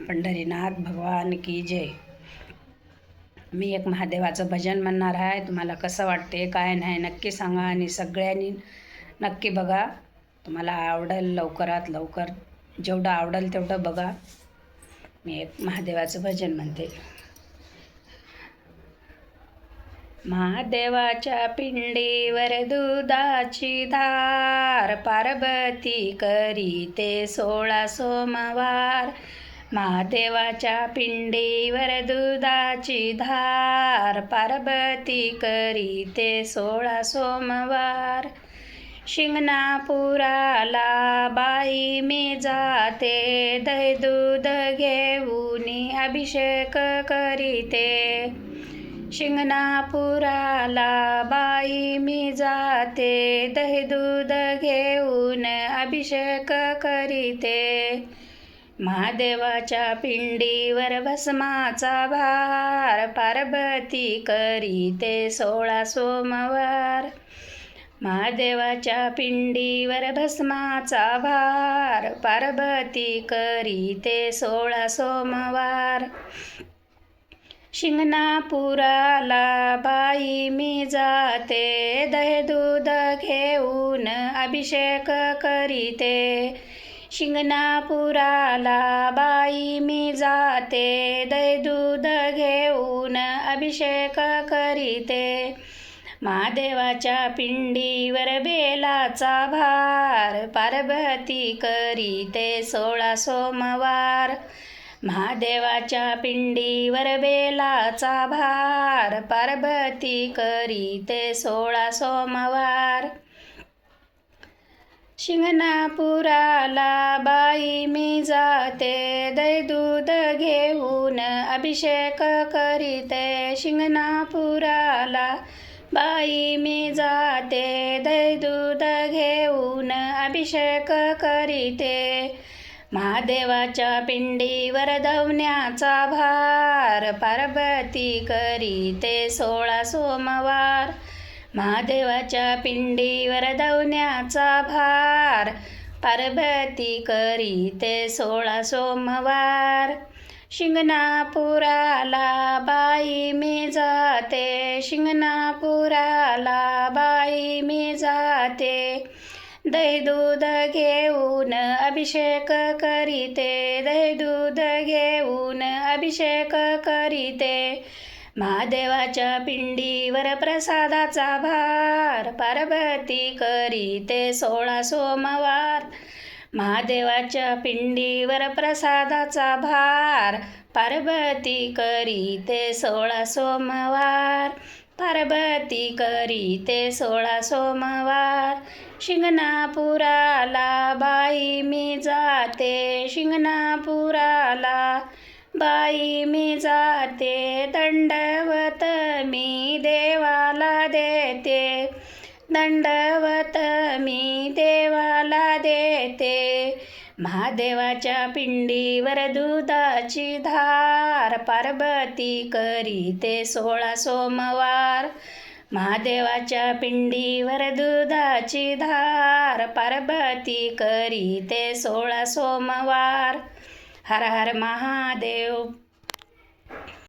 पंढरीनाथ भगवान की जय. मी एक महादेवाचं भजन म्हणणार आहे. तुम्हाला कसं वाटते काय नाही नक्की सांगा आणि सगळ्यांनी नक्की बघा. तुम्हाला आवडेल, लवकरात लवकर जेवढं आवडेल तेवढं बघा. मी एक महादेवाचं भजन म्हणते. महादेवाच्या पिंडीवर दुधाची धार, पार्वती करीते 16 सोमवार. महादेवाच्या पिंडीवर दुधाची धार, पार्वती करीते 16 सोमवार. शिंगणापुराला बाई मी जाते, दही दूध घेऊन अभिषेक करीते. शिंगणापुराला बाई मी जाते, दही दूध घेऊन अभिषेक करीते. महादेवाच्या पिंडीवर भस्माचा भार, पार्वती करीते 16 सोमवार. महादेवाच्या पिंडीवर भस्माचा भार, पार्वती करीते 16 सोमवार. शिंगणापुराला बाई मी जाते, दही दूध घेऊन अभिषेक करीते. शिंगणापुराला बाई मी जाते, दही दूध घेऊन अभिषेक करीते. महादेवाच्या पिंडीवर बेलाचा भार, पार्वती करीते 16 सोमवार. महादेवाच्या पिंडीवर बेलाचा भार, पार्वती करीते 16 सोमवार. शिंगणापुराला बाई मी जाते, दही दूध घेऊन अभिषेक करीते. शिंगणापुराला बाई मी जाते, दही दूध घेऊन अभिषेक करीते. महादेवाच्या पिंडीवर धवण्याचा भार, पार्वती करीते 16 सोमवार. महादेवाच्या पिंडीवर धवण्याचा भार, पार्वती करीते 16 सोमवार. शिंगणापुराला बाई मी जाते, शिंगणापुराला बाई मी जाते, दही दूध घेऊन अभिषेक करीते. दही दूध घेऊन अभिषेक करीते. महादेवाच्या पिंडीवर प्रसादाचा भार, पार्वती करीते 16 सोमवार. महादेवाच्या पिंडीवर प्रसादाचा भार, पार्वती करीते 16 सोमवार. पार्वती करीते 16 सोमवार. शिंगणापुराला बाई मी जाते, शिंगणापुराला बाई मी जाते, दंडवत मी देवाला देते, दंडवत मी देवाला देते. महादेवाच्या पिंडीवर दुधाची धार, पार्वती करीते 16 सोमवार. महादेवाच्या पिंडीवर दुधाची धार, पार्वती करीते 16 सोमवार. हर हर महादेव.